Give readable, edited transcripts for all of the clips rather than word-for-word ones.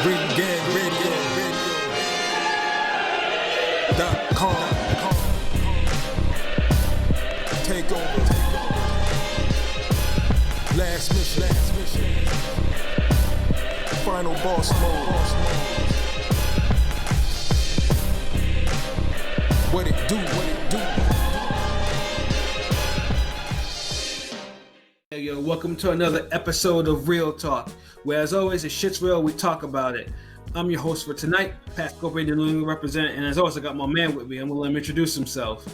RingGangRadio.com. Take over. Last mission. Final boss mode. What it do? Hey, yo, welcome to another episode of Real Talk, where as always, if shit's real, we talk about it. I'm your host for tonight, Pascal Brady, New England representative, and as always, I got my man with me. I'm gonna let him introduce himself.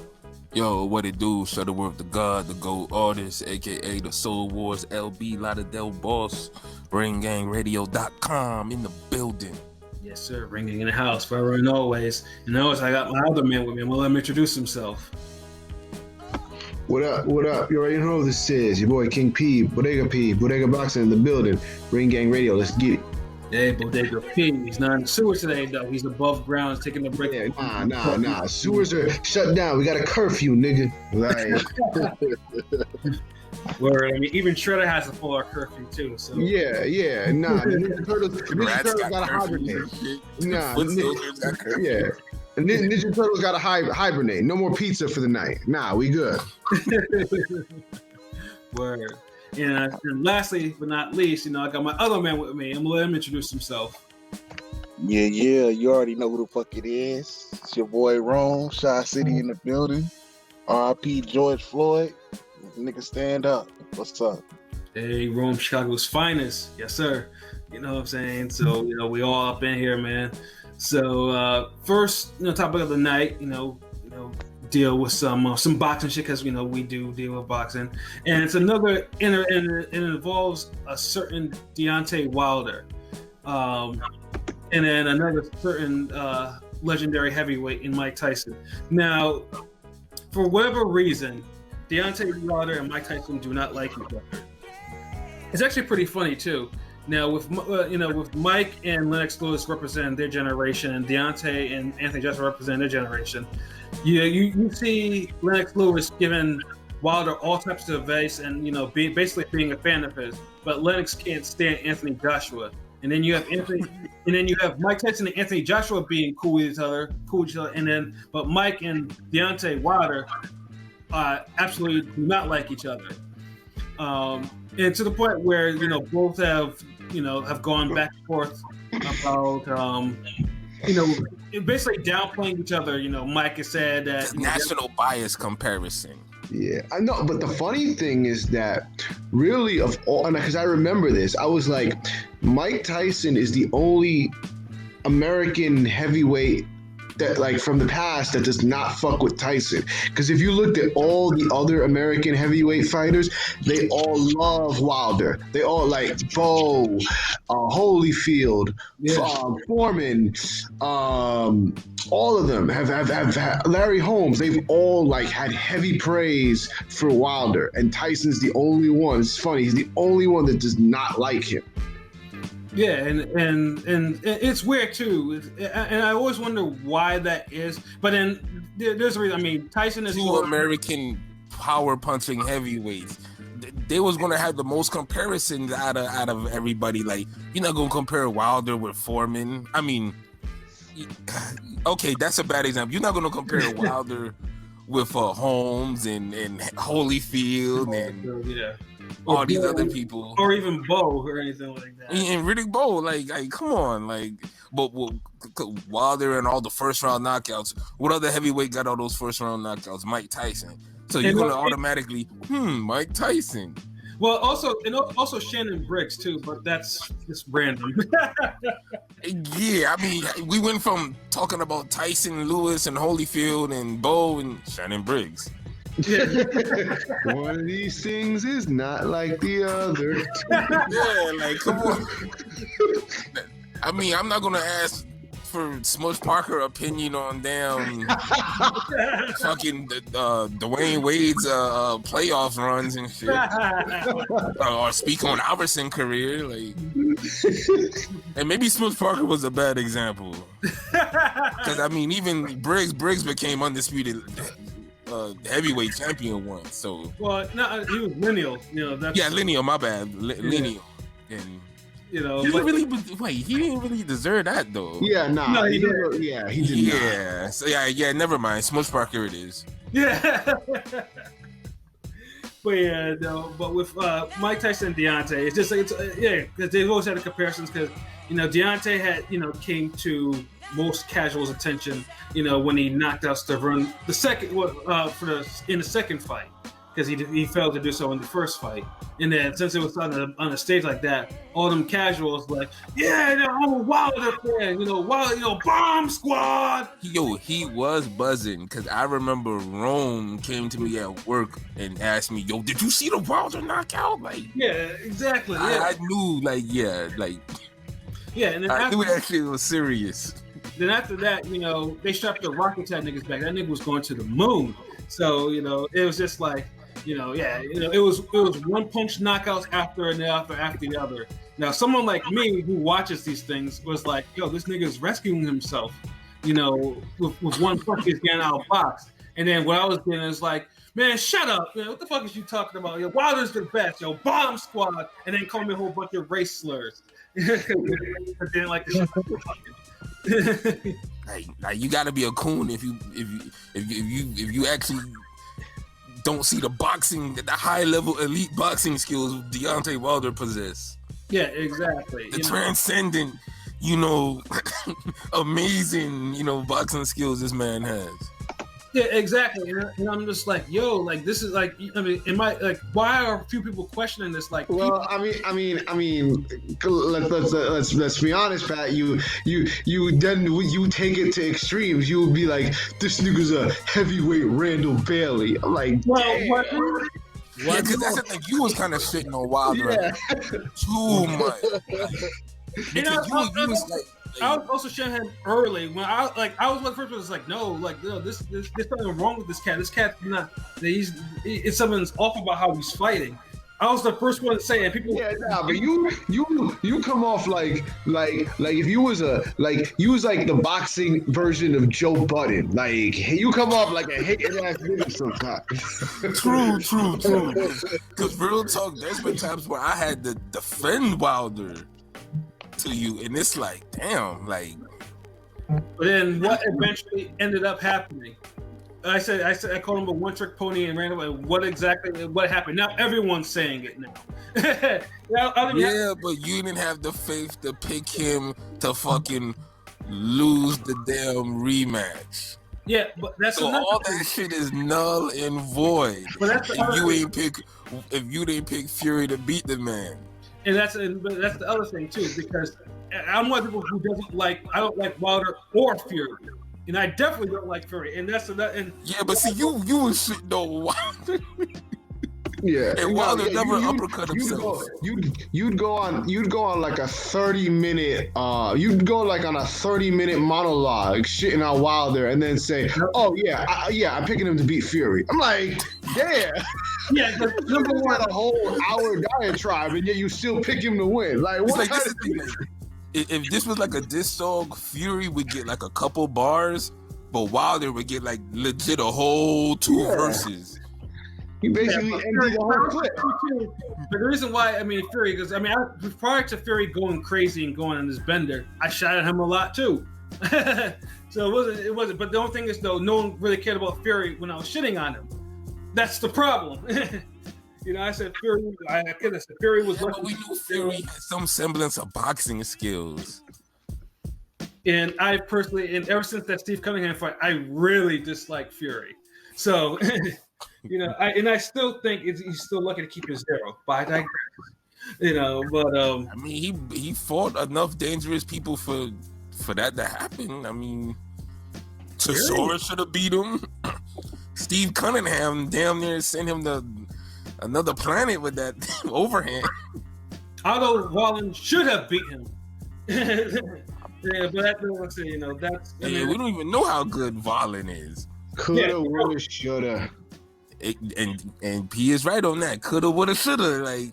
Yo, what it do? Shutterworth the God, the GOAT artist, aka the Soul Wars LB Lauderdale boss, RingGangRadio.com in the building. Yes, sir. Ringing in the house forever and always. And always, I got my other man with me. I'm gonna let him introduce himself. What up? You already know who this is. Your boy King P, Bodega Boxing in the building. Ring Gang Radio, let's get it. Hey, Bodega P. He's not in the sewer today, though. He's above ground, taking a break. Yeah, nah. Sewers are shut down. We got a curfew, nigga. Like, Where I mean, even Shredder has a 4-hour curfew too. So yeah. Nah, the Ninja Turtles got to hibernate. The Ninja Turtles got to hibernate. No more pizza for the night. Nah, we good. Word. And lastly, but not least, I got my other man with me. I'm gonna let him introduce himself. Yeah, you already know who the fuck it is. It's your boy Rome, Shy City in the building. R.I.P. George Floyd. Nigga, stand up. What's up? Hey, Rome, Chicago's finest. Yes, sir. You know what I'm saying? So, we all up in here, man. So, first, topic of the night, deal with some boxing shit, because we do deal with boxing, and it's another and it involves a certain Deontay Wilder, and then another certain legendary heavyweight in Mike Tyson. Now, for whatever reason, Deontay Wilder and Mike Tyson do not like each other. It's actually pretty funny too. Now, with Mike and Lennox Lewis representing their generation, and Deontay and Anthony Joshua representing their generation, you see Lennox Lewis giving Wilder all types of advice, and basically being a fan of his. But Lennox can't stand Anthony Joshua, and then you have Mike Tyson and Anthony Joshua being cool with each other, but Mike and Deontay Wilder absolutely do not like each other. And to the point where both have gone back and forth about basically downplaying each other. Mike has said that national bias comparison. Yeah, I know, but the funny thing is that really of all, because I remember this, I was like, Mike Tyson is the only American heavyweight that, like, from the past that does not fuck with Tyson. Because if you looked at all the other American heavyweight fighters, they all love Wilder. They all like Bo, Holyfield, Foreman, all of them have Larry Holmes. They've all like had heavy praise for Wilder, and Tyson's the only one. It's funny, he's the only one that does not like him. Yeah, and it's weird too, and I always wonder why that is. But then there's a reason. I mean, Tyson is two American power punching heavyweights. They was gonna have the most comparisons out of everybody. Like, you're not gonna compare Wilder with Foreman. I mean, okay, that's a bad example. You're not gonna compare Wilder with Holmes and Holyfield and all these other people, or even Bo or anything like that. And Riddick Bowe, like come on, but Wilder and all the first round knockouts. What other heavyweight got all those first round knockouts? Mike Tyson. So you're gonna automatically, Mike Tyson. Well, also Shannon Briggs too, but that's just random. Yeah, I mean, we went from talking about Tyson, Lewis, and Holyfield, and Bowe, and Shannon Briggs. One of these things is not like the other. Yeah, like, come on. I mean, I'm not gonna ask for Smush Parker opinion on damn fucking Dwayne Wade's playoff runs and shit, or speak on Albertson's career, like. And maybe Smush Parker was a bad example, because I mean, even Briggs became undisputed heavyweight champion once. So well, no, he was lineal. That's lineal. My bad, lineal. And You know, He but, he didn't really deserve that though. Yeah, nah. No, he he didn't. did. Yeah, he did not. Yeah. So yeah. Never mind. Smudge Parker, it is. yeah. But yeah, no. But with Mike Tyson and Deontay, it's just like because they've always had the comparisons because Deontay had came to most casuals' attention when he knocked out Stavron the second in the second fight because he failed to do so in the first fight, and then since it was on a stage like that, all them casuals like I'm a Wilder fan, Wilder, Bomb Squad. He was buzzing because I remember Rome came to me at work and asked me, did you see the Wilder knockout? Like, yeah, exactly. Yeah. I knew, And then I knew that shit was serious. Then after that, they strapped the rocket to that nigga's back. That nigga was going to the moon. So it was just like, it was one punch knockouts after the other. Now, someone like me who watches these things was like, this nigga's rescuing himself. With one punch he's getting out of box. And then what I was getting is like, man, shut up. What the fuck is you talking about? Wilder's the best. Bomb Squad. And then call me a whole bunch of race slurs. I didn't like the shit. Like you gotta be a coon if you actually don't see the high level elite boxing skills Deontay Wilder possess. Yeah, exactly. The transcendent, amazing, boxing skills this man has. Yeah, exactly. And I'm just like, this is like, why are a few people questioning this? Like, well, I mean, let's be honest, Pat. You take it to extremes. You would be like, this nigga's a heavyweight Randall Bailey. I'm like, what? Yeah, because that's the thing. You was kind of shitting on Wilder too much. I was also showing him early when I was one of the first ones like, no, there's something wrong with this cat. This cat's not. It's something's off about how he's fighting. I was the first one to say it. People, but you come off like if you was like the boxing version of Joe Budden. Like you come off like a hating ass nigga sometimes. True. Because real talk, there's been times where I had to defend Wilder to you, and it's like, damn, like. But then what eventually ended up happening? I called him a one-trick pony and ran away. What happened? Now everyone's saying it now. But you didn't have the faith to pick him to fucking lose the damn rematch. Yeah, but that's so all that shit is null and void. But that's if you didn't pick Fury to beat the man. And that's the other thing too, because I'm one of the people who I don't like Wilder or Fury. And I definitely don't like Fury, and but see, you was shitting on Wilder. Yeah, and Wilder never uppercut himself. You'd go on like a 30-minute on a 30-minute monologue shitting on Wilder, and then say, "Oh yeah, I'm picking him to beat Fury." I'm like, yeah. Yeah, number one, a whole hour diatribe, and yet you still pick him to win. Like, what kind of thing? If this was like a diss song, Fury would get like a couple bars, but Wilder would get like legit a whole 2 verses. He basically ended the whole clip. But the reason why, Fury, because prior to Fury going crazy and going on this bender, I shot at him a lot too. So it wasn't. But the only thing is though, no one really cared about Fury when I was shitting on him. That's the problem. I said Fury. Fury was. But we knew Fury had some semblance of boxing skills. And I personally, and ever since that Steve Cunningham fight, I really dislike Fury. So, I still think he's still lucky to keep his 0. But I digress. But he fought enough dangerous people for that to happen. Chisora should have beat him. Steve Cunningham damn near sent him to another planet with that overhand. Although Wallen should have beat him. But that's we don't even know how good Wallen is. Coulda, woulda, shoulda. And he is right on that. Coulda, woulda, shoulda. Like,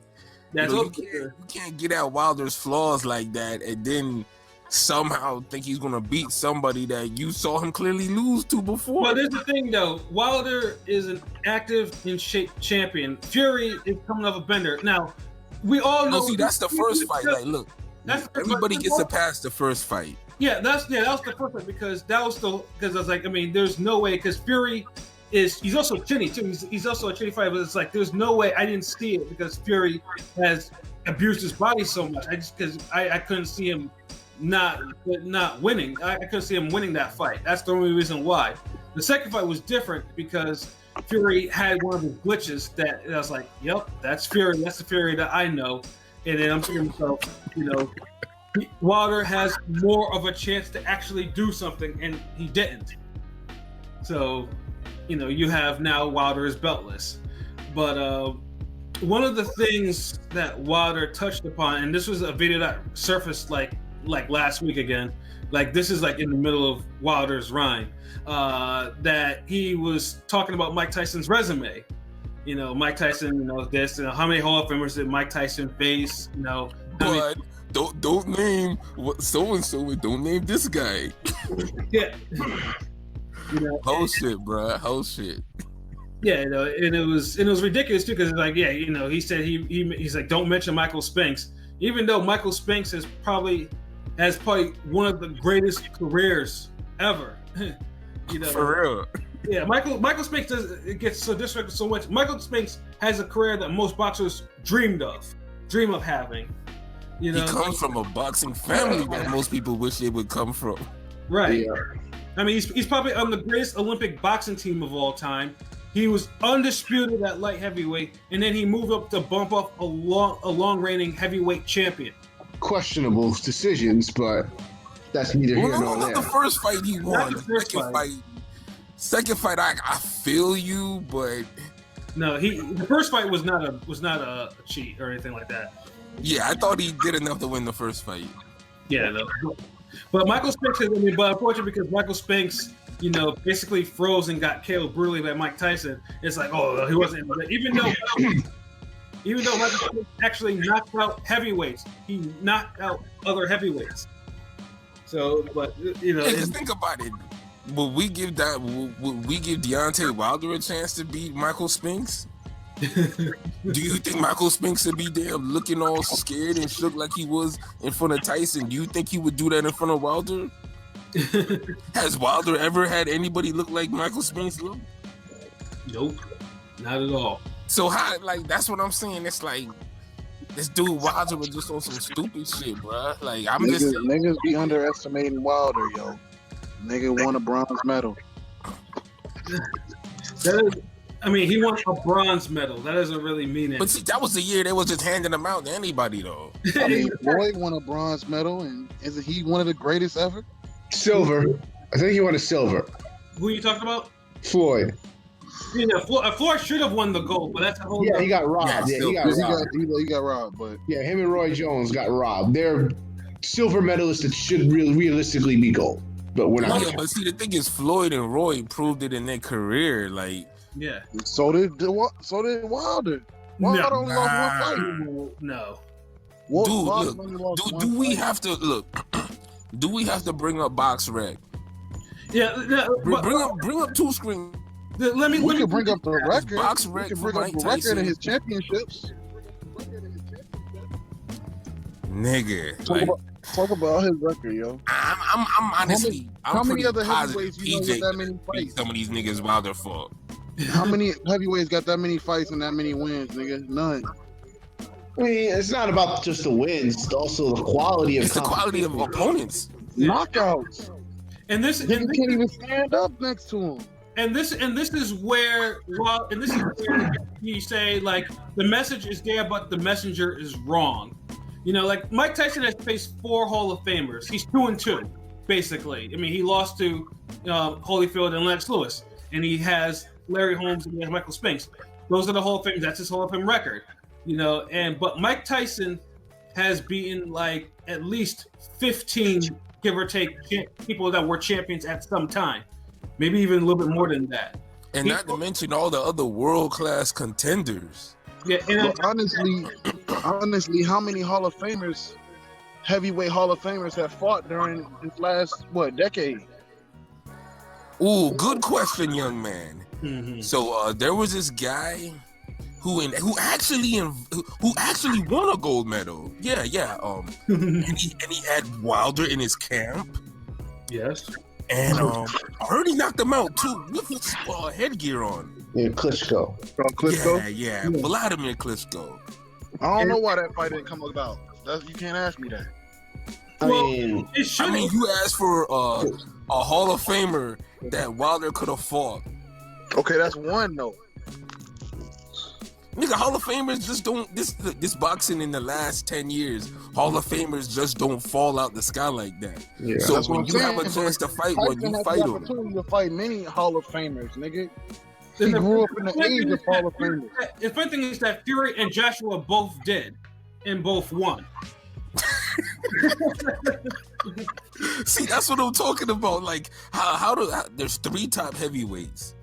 that's you can't get out Wilder's flaws like that and then somehow think he's gonna beat somebody that you saw him clearly lose to before. Well, there's the thing though. Wilder is an active in shape champion. Fury is coming off a bender. Now, we all know. See, that's the first fight. Like, look, That's the first Everybody fight. gets a pass the first fight. Yeah, that was the first one because I was like, I mean, there's no way because Fury he's also chinny too. He's also a chinny fighter, but it's like there's no way I didn't see it because Fury has abused his body so much. I couldn't see him not winning. I couldn't see him winning that fight. That's the only reason why. The second fight was different because Fury had one of the glitches that I was like, yep, that's Fury. That's the Fury that I know. And then I'm thinking to myself, Wilder has more of a chance to actually do something, and he didn't. So, you have now Wilder is beltless. But one of the things that Wilder touched upon, and this was a video that surfaced like last week again, like this is like in the middle of Wilder's rhyme, that he was talking about Mike Tyson's resume. Mike Tyson, this, how many Hall of Famers did Mike Tyson face? But don't name so and so. Don't name this guy. Yeah. Whole shit, bro. Whole shit. Yeah, and it was ridiculous too because like he said he's like don't mention Michael Spinks, even though Michael Spinks has probably one of the greatest careers ever. For real. Yeah, Michael Spinks gets so disrespected so much. Michael Spinks has a career that most boxers dream of having. He comes from a boxing family that most people wish they would come from. Right. Yeah. I mean, he's probably on the greatest Olympic boxing team of all time. He was undisputed at light heavyweight, and then he moved up to bump up a long-reigning heavyweight champion. Questionable decisions, but that's neither here nor there. The first fight he won. The Second fight, I feel you, but no, the first fight was not a cheat or anything like that. Yeah, I thought he did enough to win the first fight. Yeah, no. But Michael Spinks, but unfortunately, because Michael Spinks, basically froze and got killed brutally by Mike Tyson, it's like, oh, he wasn't. Even though Michael Spinks actually knocked out heavyweights, he knocked out other heavyweights. So, but just think about it. Would we give Deontay Wilder a chance to beat Michael Spinks? Do you think Michael Spinks would be there looking all scared and shook like he was in front of Tyson? Do you think he would do that in front of Wilder? Has Wilder ever had anybody look like Michael Spinks look? Nope, not at all. So how, that's what I'm saying. It's like this dude Wilder was just on some stupid shit, bro. Like niggas be underestimating Wilder, yo. Nigga won a bronze medal. He won a bronze medal. That doesn't really mean it. But see, that was the year they was just handing them out to anybody, though. Floyd won a bronze medal, and isn't he one of the greatest ever? Silver. I think he won a silver. Who are you talking about? Floyd. Yeah, Floyd should have won the gold, but that's a whole. Yeah, he got robbed. Yeah, he got robbed. But yeah, him and Roy Jones got robbed. They're silver medalists that should realistically be gold, but we're not. Yeah, but see, the thing is, Floyd and Roy proved it in their career, Yeah. So did Wilder. Wilder only lost one fight. No. Dude, do we have to look? Do we have to bring up Box Rec? Yeah. Bring up two screen. We can bring up the record. Box Rec for Mike Tyson and his championships. Nigga, talk about his record, yo. I'm honestly, how many other positive heavyweights get that many fights? Some of these niggas Wilder fought. How many heavyweights got that many fights and that many wins, nigga? None. I mean, it's not about just the wins; it's also the quality of. It's the quality of opponents. Knockouts. And this can't even stand up next to him. And this is where you say the message is there, but the messenger is wrong. Mike Tyson has faced 4 Hall of Famers. He's 2-2, basically. I mean, he lost to Holyfield and Lennox Lewis, and he has Larry Holmes and he has Michael Spinks. Those are the Hall of Famers. That's his Hall of Fame record. But Mike Tyson has beaten at least 15, give or take, people that were champions at some time. Maybe even a little bit more than that. And not to mention all the other world-class contenders. Yeah, and honestly, how many heavyweight Hall of Famers have fought during this last, decade? Ooh, good question, young man. Mm-hmm. So there was this guy who actually won a gold medal. Yeah. And he had Wilder in his camp. Yes. And I heard he knocked him out too with his headgear on. Yeah, Klitschko. Yeah. Vladimir Klitschko. I don't know why that fight didn't come about. You can't ask me that. I mean, you asked for a Hall of Famer that Wilder could have fought. Okay, that's one though. Nigga, Hall of Famers just don't. This boxing in the last 10 years, Hall of Famers just don't fall out the sky like that. Yeah. So That's when what you I'm have a saying. chance to fight Tyson one, you had fight the him. opportunity to fight many Hall of Famers, nigga. He grew up in the age of Hall of Famers. The funny thing is that Fury and Joshua both did, and both won. See, that's what I'm talking about. Like, there's 3 top heavyweights.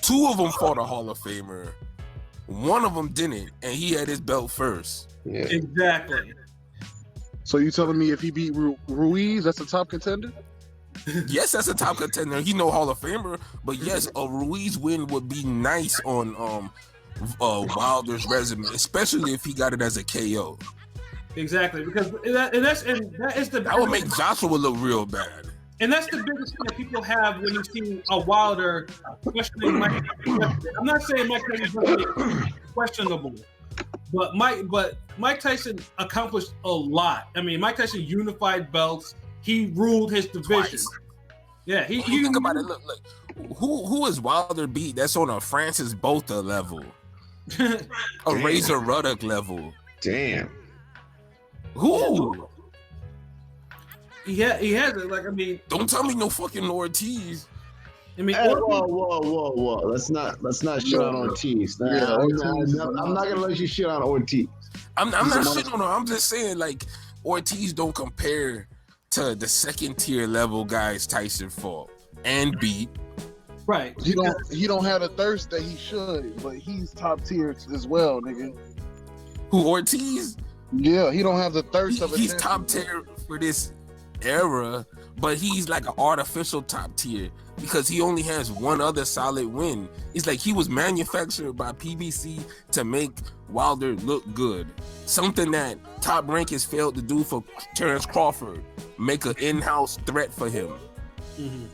2 of them fought a Hall of Famer. 1 of them didn't, and he had his belt first. yeah. Exactly. So you telling me if he beat Ruiz, that's a top contender? Yes, that's a top contender. He no Hall of Famer, but yes, a Ruiz win would be nice on Wilder's resume, especially if he got it as a KO. Exactly, because that is the That would make Joshua look real bad. And that's the biggest thing that people have when you see a Wilder questioning Mike Tyson. I'm not saying Mike Tyson is questionable, but Mike Tyson accomplished a lot. I mean, Mike Tyson unified belts. He ruled his division. Twice. Yeah, he Think about it. Look, who is Wilder beat? That's on a Francis Botha level, a Razor Ruddock level. Damn. Who? he has it. Like, I mean, Don't tell me no fucking Ortiz. I mean, Hey, whoa! Let's not shit on Ortiz. Nah, Yeah, Ortiz. I'm not gonna let you shit on Ortiz. I'm not shitting on him. I'm just saying, like, Ortiz don't compare to the second tier level guys Tyson fought and beat. right? He don't have the thirst that he should, but he's top tier as well, nigga. Who, Ortiz? Yeah, he don't have the thirst of a He's champion. top tier for this era, but he's like an artificial top tier because he only has one other solid win. It's like he was manufactured by PBC to make Wilder look good. Something that Top Rank has failed to do for Terrence Crawford. Make an in-house threat for him. Mm-hmm.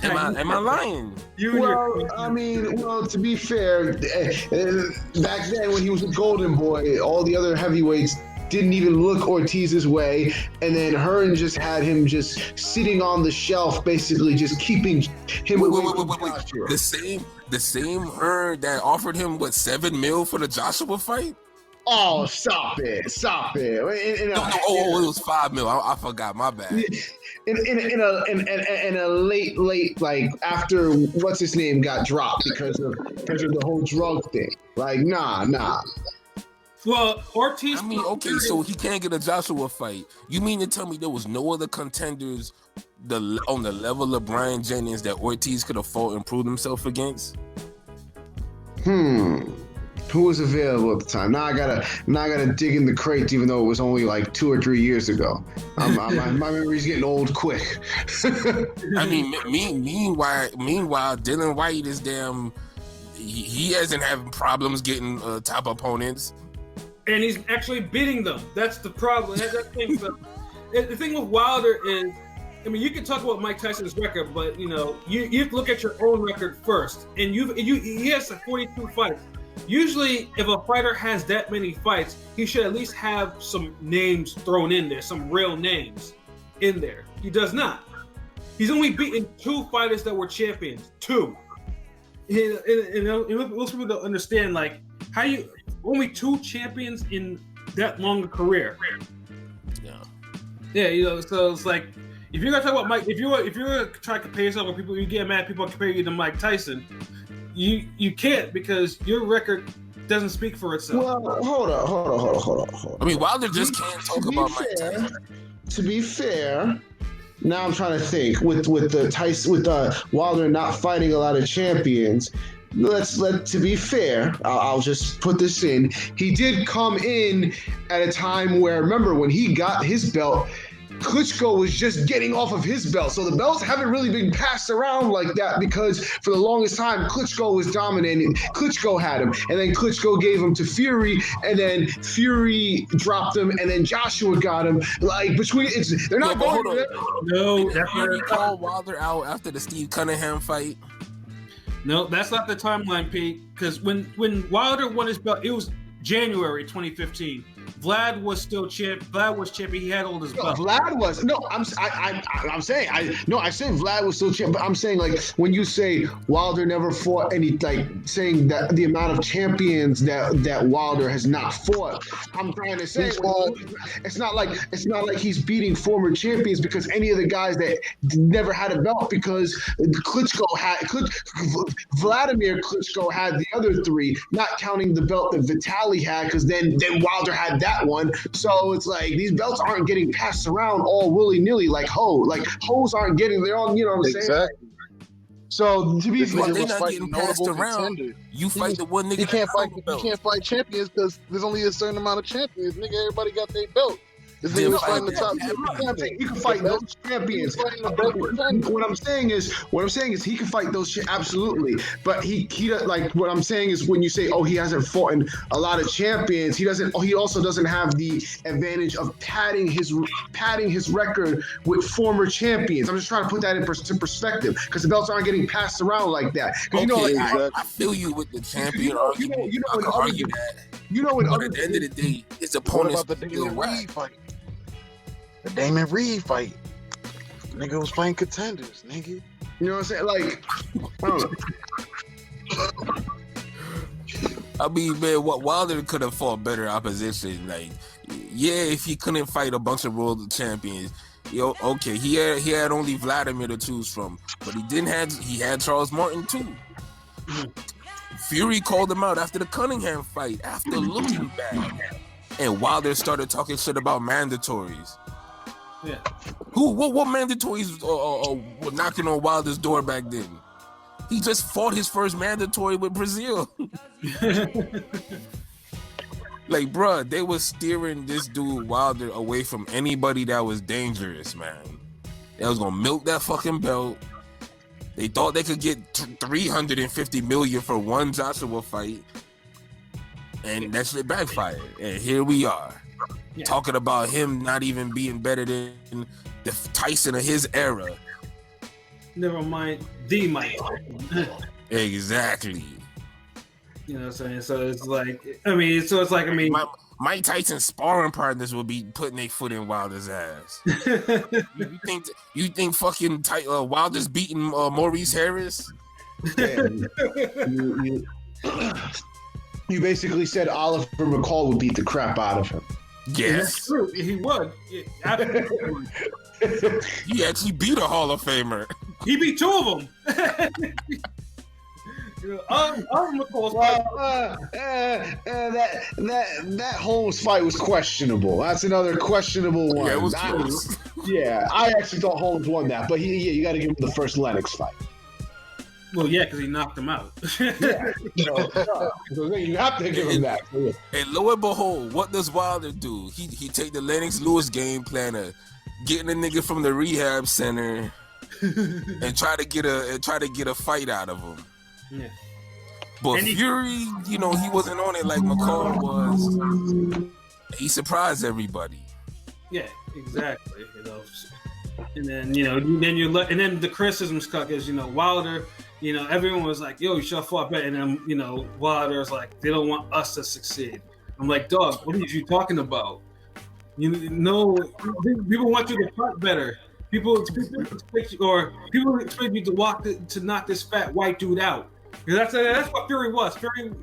Am I lying? Well, to be fair, back then when he was a Golden Boy, all the other heavyweights didn't even look Ortiz's way, and then Hearn just had him just sitting on the shelf, basically just keeping him away from Joshua. The same Hearn that offered him $7 million for the Joshua fight. Oh, stop it! No, it was $5 million. I forgot. My bad. In a late like after what's his name got dropped because of the whole drug thing. Like nah. Well, Ortiz. I mean, okay, so he can't get a Joshua fight. You mean to tell me there was no other contenders on the level of Brian Jennings that Ortiz could have fought and proved himself against? Who was available at the time? Now I gotta dig in the crates, even though it was only like 2 or 3 years ago. My memory's getting old quick. I mean, meanwhile, Dylan White is damn. He hasn't had problems getting top opponents, and he's actually beating them. That's the problem. That's the thing. The thing with Wilder is, I mean, you can talk about Mike Tyson's record, but you have to look at your own record first. And he has 42 fights. Usually, if a fighter has that many fights, he should at least have some names thrown in there, some real names in there. He does not. He's only beaten 2 fighters that were champions. 2. And most people don't understand, like, how you only 2 champions in that long a career. Yeah, so it's like, if you're gonna talk about Mike, if you're gonna try to compare yourself with people, you get mad people compare you to Mike Tyson. You can't, because your record doesn't speak for itself. Well, hold on. I mean, Wilder just can't talk about Mike Tyson. To be fair, now I'm trying to think with Wilder not fighting a lot of champions. To be fair, I'll just put this in. He did come in at a time where, remember, when he got his belt, Klitschko was just getting off of his belt. So the belts haven't really been passed around like that because for the longest time, Klitschko was dominating. Klitschko had him, and then Klitschko gave him to Fury, and then Fury dropped him, and then Joshua got him. Like, they're not going to No, Did Fury call Wilder out after the Steve Cunningham fight? No, that's not the timeline, Pete. Because when Wilder won his belt, it was January 2015. Vlad was still champ. Vlad was champion. He had all his belts. Vlad was I'm saying I said Vlad was still champ, but I'm saying like when you say Wilder never fought any, like saying that the amount of champions that Wilder has not fought, I'm trying to say it's not like he's beating former champions because any of the guys that never had a belt because Vladimir Klitschko had the other three, not counting the belt that Vitaly had because then Wilder had that one. So it's like these belts aren't getting passed around all willy-nilly like hoes aren't getting their own, you know what I'm saying? Exactly. So to be Well, they're not getting passed around. You fight the one nigga. You can't fight champions because there's only a certain amount of champions. Nigga, everybody got their belt. This nigga was fighting the top two. He can fight those champions. What I'm saying is he can fight those shit absolutely. But he like what I'm saying is when you say he hasn't fought in a lot of champions, he also doesn't have the advantage of padding his record with former champions. I'm just trying to put that into perspective because the belts aren't getting passed around like that. Okay, I feel you with the champion argument. I can argue that. But at the end of the day, his opponent's still whack. The Damon Reed fight. Nigga was fighting contenders, nigga. You know what I'm saying? Like, I don't know. I mean, man, Wilder could have fought better opposition. Like, yeah, if he couldn't fight a bunch of world champions, okay, he had only Vladimir to choose from, but he had Charles Martin too. Fury called him out after the Cunningham fight, after looking bad, and Wilder started talking shit about mandatories. Yeah. What mandatories were knocking on Wilder's door back then? He just fought his first mandatory with Brazil. Like, bruh, they was steering this dude Wilder away from anybody that was dangerous, man. They was gonna milk that fucking belt. They thought they could get $350 million for one Joshua fight, and that shit backfired. And here we are. Yeah. Talking about him not even being better than the Tyson of his era. Never mind the Mike Tyson. Exactly. You know what I'm saying? So it's like, Mike Tyson's sparring partners will be putting their foot in Wilder's ass. you think fucking Wilder's beating Maurice Harris? Yeah. You basically said Oliver McCall would beat the crap out of him. Yes. That's true. He would. Absolutely. He actually beat a Hall of Famer. He beat two of them. That Holmes fight was questionable. That's another questionable one. Yeah, it was close. I actually thought Holmes won that, but you got to give him the first Lennox fight. Well, yeah, because he knocked him out. Yeah, you have to give him that. And lo and behold, what does Wilder do? He take the Lennox Lewis game plan of getting a nigga from the rehab center and try to get a fight out of him. Yeah. But Fury, he wasn't on it like McCall was. He surprised everybody. Yeah, exactly. And then and then the criticisms cut is Wilder. Everyone was like, "Yo, you should have fought better." And then Wilder's like, "They don't want us to succeed." I'm like, "Dog, what are you talking about? People want you to fight better. People expect you to knock this fat white dude out." Because that's what Fury was.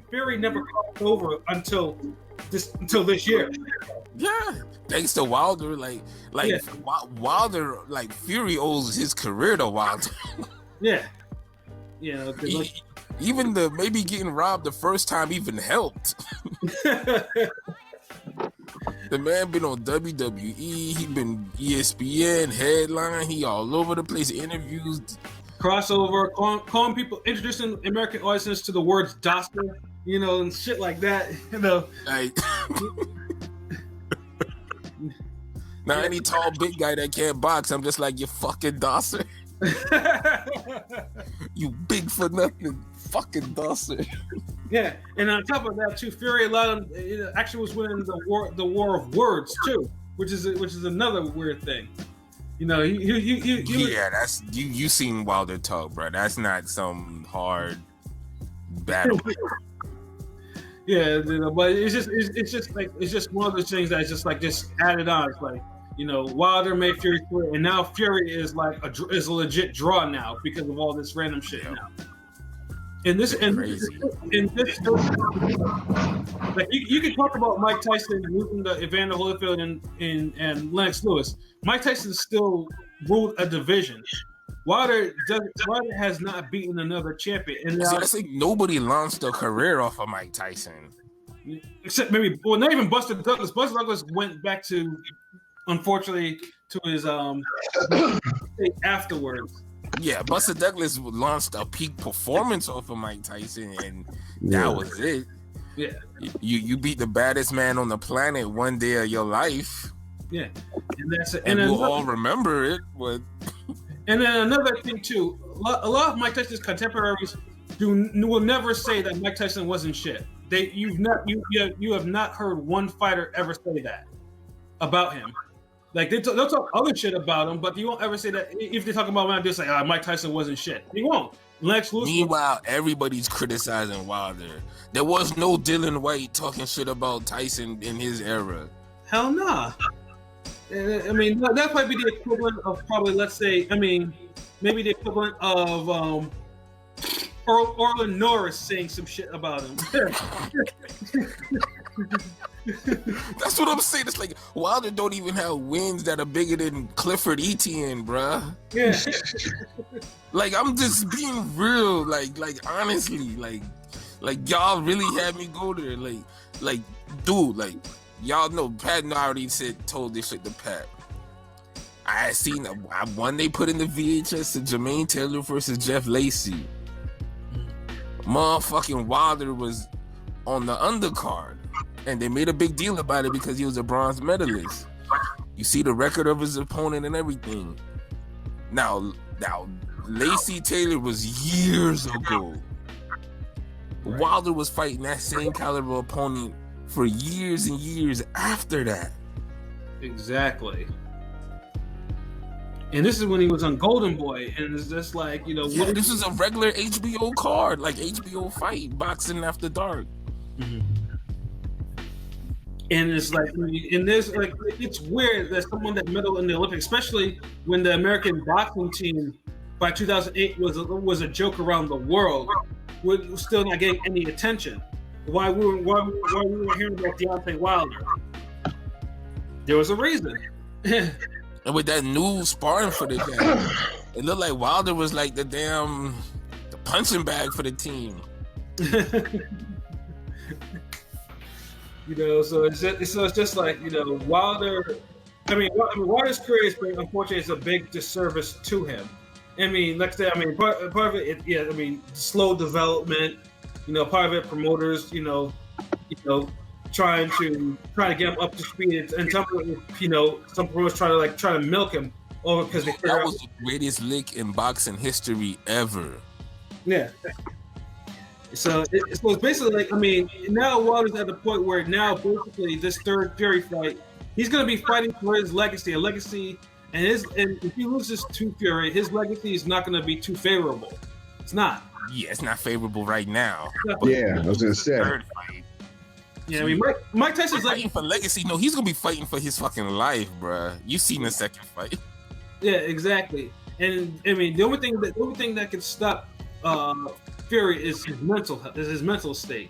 Fury never crossed over until this year. Yeah, thanks to Wilder. Wilder, Fury owes his career to Wilder. Yeah. Even the maybe getting robbed the first time even helped. The man been on WWE. He been ESPN headline. He all over the place. Interviews. Crossover, calling people, introducing American audiences to the words "Doster," and shit like that. Now any tall big guy that can't box, I'm just like, you fucking Dawson. You big for nothing, fucking Dawson. Yeah, and on top of that too, Fury allowed him. It actually was winning the war of words too, which is another weird thing. You know, Yeah, that's you seen Wilder talk, bro. That's not some hard battle. Yeah, you know, but it's just one of those things that's just added on. It's like, you know, Wilder made Fury quit, and now Fury is like is a legit draw now because of all this random shit now. And this crazy. Like you can talk about Mike Tyson losing to Evander Holyfield and Lennox Lewis. Mike Tyson still ruled a division. Wilder has not beaten another champion, and now, I think nobody launched a career off of Mike Tyson, except maybe not even Buster Douglas. Buster Douglas went back to, unfortunately, to his afterwards. Yeah, Buster Douglas launched a peak performance off of Mike Tyson, and that was it. Yeah, you beat the baddest man on the planet one day of your life. Yeah, and that's it. And we'll all remember it. But and then another thing too, a lot of Mike Tyson's contemporaries will never say that Mike Tyson wasn't shit. You have not heard one fighter ever say that about him. Like they'll talk other shit about him, but you won't ever say that. If they talk about him, they'll say, Mike Tyson wasn't shit. He won't. Lennox Lewis. Meanwhile, everybody's criticizing Wilder. There was no Dylan White talking shit about Tyson in his era. Hell nah. I mean, that might be the equivalent of probably, let's say, maybe the equivalent of Orlin Norris saying some shit about him. That's what I'm saying. It's like Wilder don't even have wins that are bigger than Clifford Etienne, bruh. Yeah. Like, I'm just being real. Like honestly, like y'all really had me go there. Like, dude, like, y'all know Pat already told this shit to Pat. I had seen one they put in the VHS of Jermaine Taylor versus Jeff Lacey. Motherfucking Wilder was on the undercard. And they made a big deal about it because he was a bronze medalist. You see the record of his opponent and everything. Now, Lacey Taylor was years ago. Right. Wilder was fighting that same caliber opponent for years and years after that. Exactly. And this is when he was on Golden Boy, and it's just like, you know, yeah, this is a regular HBO card, like HBO fight, boxing after dark. Mm-hmm. And it's like, and there's like, it's weird that someone that medaled in the Olympics, especially when the American boxing team by 2008 was a joke around the world, was still not getting any attention. Why we were hearing about Deontay Wilder? There was a reason. And with that new sparring footage, it looked like Wilder was like the punching bag for the team. You know, so it's just like, you know, Wilder. Wilder's career is, unfortunately, is a big disservice to him. I mean, like I said, part of it, slow development. You know, part of it, promoters, trying to get him up to speed, and some promoters try to milk him over because that was the greatest lick in boxing history ever. Yeah. So it's basically like, now Wilder's at the point where now basically this third Fury fight, he's going to be fighting for his legacy, and if he loses to Fury, his legacy is not going to be too favorable. It's not. Yeah, it's not favorable right now. Yeah, I was going to say. Yeah, Mike Tyson's fighting for legacy. No, he's going to be fighting for his fucking life, bruh. You seen the second fight. Yeah, exactly. And the only thing that can stop Fury is his mental state,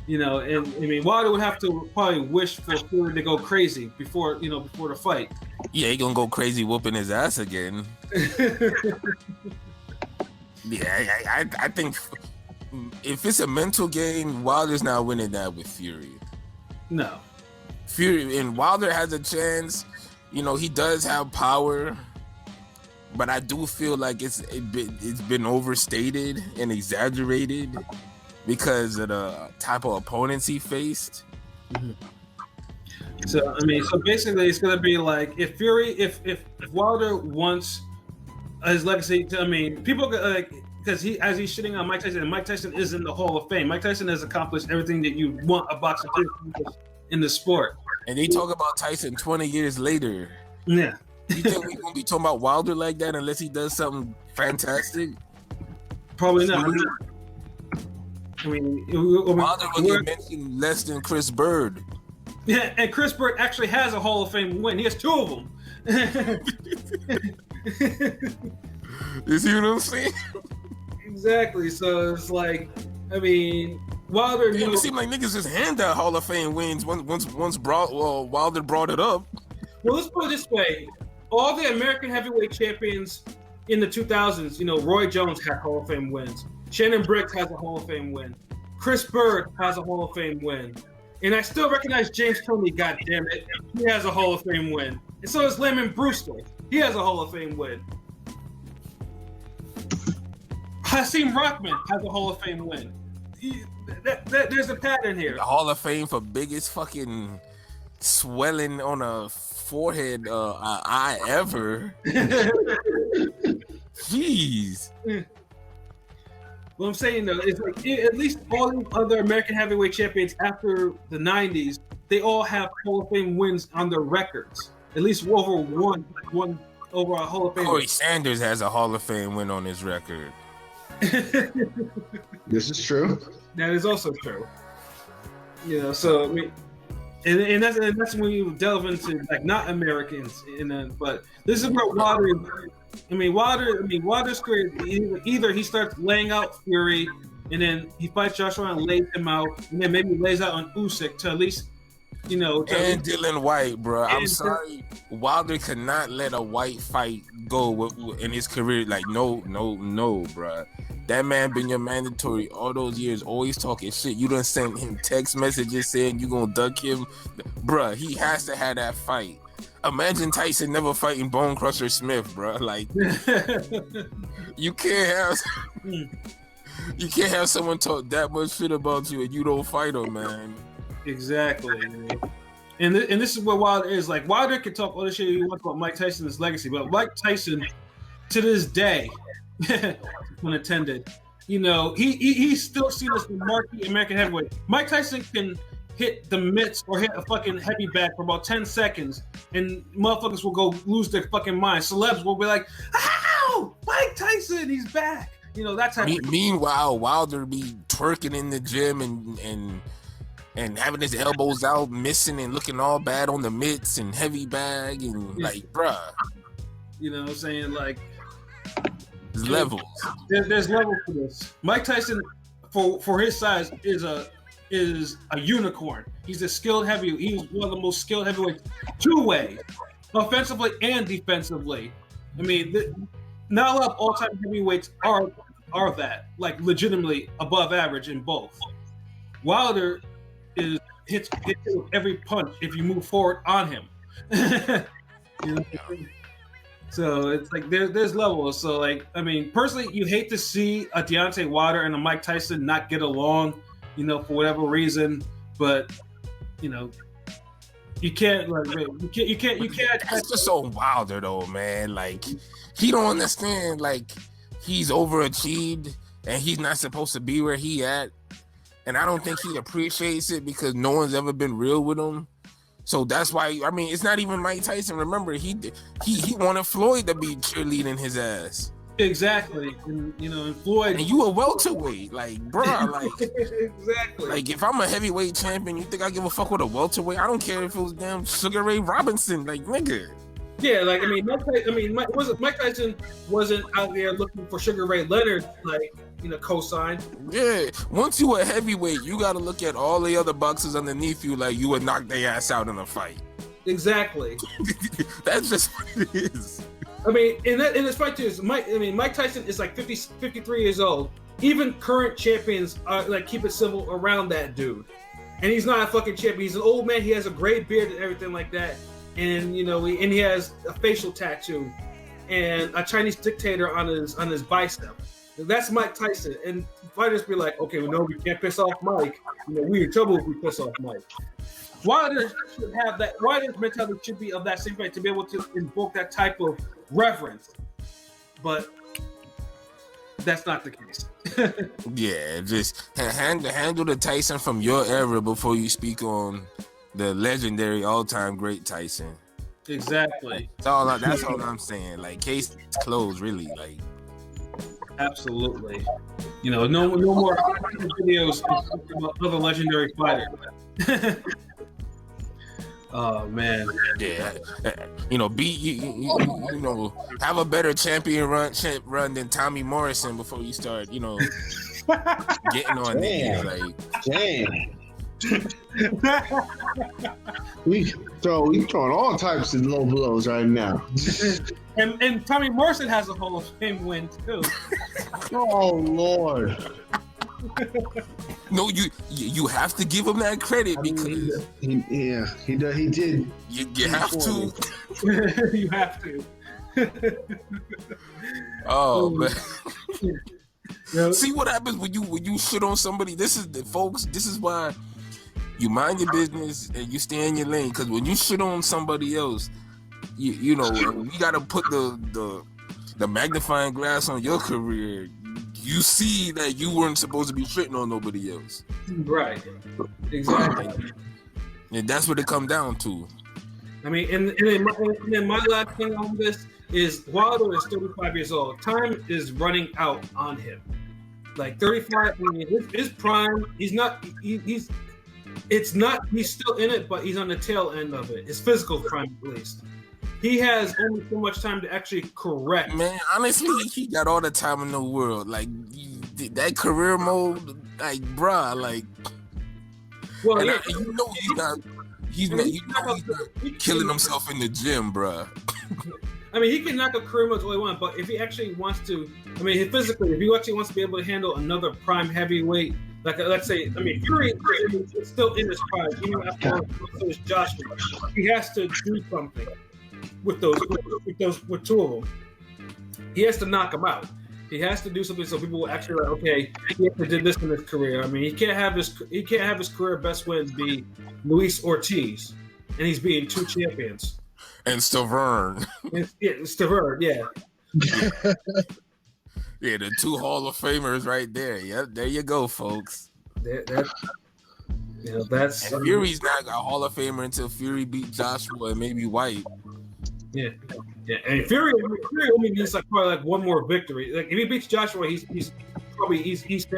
you know. And Wilder would have to probably wish for Fury to go crazy before the fight. Yeah, he gonna go crazy whooping his ass again. Yeah, I think if it's a mental game, Wilder's not winning that with Fury. No, Fury and Wilder has a chance. You know, he does have power. But I do feel like it's been overstated and exaggerated because of the type of opponents he faced. Mm-hmm. So I mean, so basically, it's gonna be like if if Wilder wants his legacy, I mean, people like because he's shitting on Mike Tyson, and Mike Tyson is in the Hall of Fame. Mike Tyson has accomplished everything that you want a boxer to accomplish in the sport. And they talk about Tyson 20 years later. Yeah. You think we're gonna be talking about Wilder like that unless he does something fantastic? Probably not. I mean, Wilder will get mentioned less than Chris Bird. Yeah, and Chris Bird actually has a Hall of Fame win. He has 2 of them. You see what I'm saying? Exactly. So it's like, I mean, Wilder. It seemed like niggas just hand out Hall of Fame wins once Wilder brought it up. Well, let's put it this way: all the American heavyweight champions in the 2000s, you know, Roy Jones had Hall of Fame wins. Shannon Briggs has a Hall of Fame win. Chris Bird has a Hall of Fame win. And I still recognize James Toney, God damn it. He has a Hall of Fame win. And so does Lyman Brewster. He has a Hall of Fame win. Hasim Rahman has a Hall of Fame win. There's a pattern here. The Hall of Fame for biggest fucking swelling on a forehead eye ever. Jeez. What I'm saying though is like at least all the other American heavyweight champions after the 90s, they all have Hall of Fame wins on their records. At least over one over a Hall of Fame. Corey Sanders has a Hall of Fame win on his record. This is true. That is also true. You know, so I mean, and that's when you delve into like not Americans, but this is where Wilder. Wilder's career, either he starts laying out Fury, and then he fights Joshua and lays him out, and then maybe lays out on Usyk to at least, you know. And Dylan White, bro. I'm sorry, Wilder could not let a white fight go in his career. Like, no, bro. That man been your mandatory all those years, always talking shit. You done sent him text messages saying you gonna duck him, bro. He has to have that fight. Imagine Tyson never fighting Bone Crusher Smith, bro. Like, you can't have someone talk that much shit about you and you don't fight him, man. Exactly. And this is what Wilder is. Like, Wilder can talk all the shit he wants about Mike Tyson's legacy, but Mike Tyson, to this day, unintended, you know, he's still seen as the marquee American heavyweight. Mike Tyson can hit the mitts or hit a fucking heavy bag for about 10 seconds and motherfuckers will go lose their fucking mind. Celebs will be like, ow, Mike Tyson, he's back. You know, that type of Meanwhile, Wilder be twerking in the gym and having his elbows out, missing and looking all bad on the mitts and heavy bag and like, bruh. You know what I'm saying? Like, there's levels. There's levels to this. Mike Tyson, for his size, is a unicorn. He's a skilled heavyweight. He's one of the most skilled heavyweights, two-way, offensively and defensively. I mean, not a lot of all-time heavyweights are that, like, legitimately above average in both. Wilder hits with every punch if you move forward on him. You know? So it's like there's levels. So like, I mean, personally, you hate to see a Deontay Wilder and a Mike Tyson not get along, you know, for whatever reason. But you know, you can't. That's just so Wilder though, man. Like, he don't understand. Like, he's overachieved and he's not supposed to be where he at. And I don't think he appreciates it because no one's ever been real with him. So that's why, I mean, it's not even Mike Tyson. Remember, he wanted Floyd to be cheerleading his ass. Exactly. And, you know, and Floyd. And you a welterweight. Like, bro, like. Exactly. Like, if I'm a heavyweight champion, you think I give a fuck with a welterweight? I don't care if it was damn Sugar Ray Robinson. Like, nigga. Yeah, like, I mean, Mike Tyson wasn't out there looking for Sugar Ray Leonard, like, you know, co-sign. Yeah, once you a heavyweight, you got to look at all the other boxers underneath you like you would knock their ass out in a fight. Exactly. That's just what it is. I mean, in this fight too, Mike Tyson is like 53 years old. Even current champions are like, keep it civil around that dude. And he's not a fucking champion. He's an old man. He has a gray beard and everything like that. And, you know, he has a facial tattoo and a Chinese dictator on his bicep. That's Mike Tyson. And fighters be like, okay, well, no, we can't piss off Mike. You know, we in trouble if we piss off Mike. Wilder should have that. Wilder's mentality should be of that same way to be able to invoke that type of reverence, but that's not the case. Yeah, just handle the Tyson from your era before you speak on the legendary all-time great Tyson. Exactly. That's all I'm saying. Like, case closed, really. Like, absolutely. No more videos about other legendary fighters. Oh man. Yeah, have a better champion run than Tommy Morrison before you start, getting on there. Like, damn. we throwing all types of low blows right now. And Tommy Morrison has a Hall of Fame win too. Oh Lord. No, you have to give him that credit because he did. You have to. You have to. Oh man. See what happens when you shit on somebody. This is why you mind your business and you stay in your lane. Because when you shit on somebody else, you gotta put the magnifying glass on your career. You see that you weren't supposed to be shitting on nobody else. Right. Exactly. And that's what it come down to. I mean, and then my last thing on this is Wilder is 35 years old. Time is running out on him. Like 35, I mean, his prime, he's still in it, but he's on the tail end of it. His physical prime, at least. He has only so much time to actually correct. Man, honestly, he got all the time in the world. Like, that career mode, like, bruh, like. Well, yeah, he's not killing himself in the gym, bruh. I mean, he can knock a career mode all he wants, but if he actually wants to, I mean, physically, if he actually wants to be able to handle another prime heavyweight, like let's say, I mean, Fury is still in his prime, even after so is Joshua. He has to do something with two of them. He has to knock them out. He has to do something so people will actually like, okay, he did this in his career. I mean, he can't have his career best win be Luis Ortiz, and he's beating two champions. And Stavern. Stavern, yeah. Yeah, the two Hall of Famers right there. Yep, there you go, folks. That's Fury's not a Hall of Famer until Fury beat Joshua and maybe White. Yeah. And Fury only needs probably one more victory. Like if he beats Joshua, he's there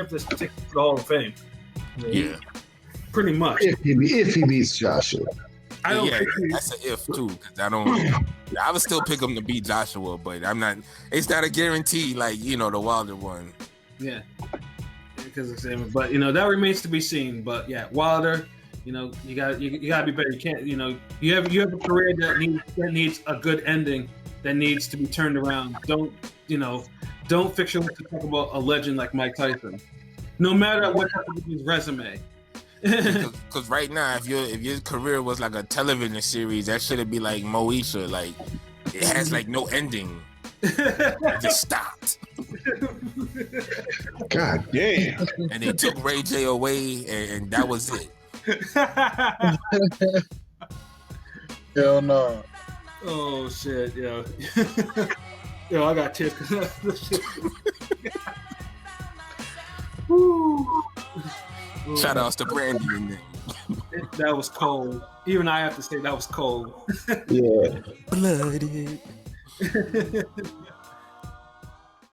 for the Hall of Fame. Yeah, pretty much. If he beats Joshua, I don't. think that's an if too. Because I would still pick him to beat Joshua, but I'm not. It's not a guarantee like the Wilder one. Yeah, because it's but that remains to be seen. But yeah, Wilder. You gotta be better. You can't. You have a career that needs a good ending. That needs to be turned around. Don't fix your lips to talk about a legend like Mike Tyson. No matter what happens with his resume. Because right now, if your career was like a television series, that should be like Moesha. Like it has no ending. It just stopped. God damn. And they took Ray J away, and that was it. Hell no. Oh shit, yo. Yo, I got tears because this shit. Shout outs to Brandy in there. That was cold. Even I have to say that was cold. Yeah. Blooded.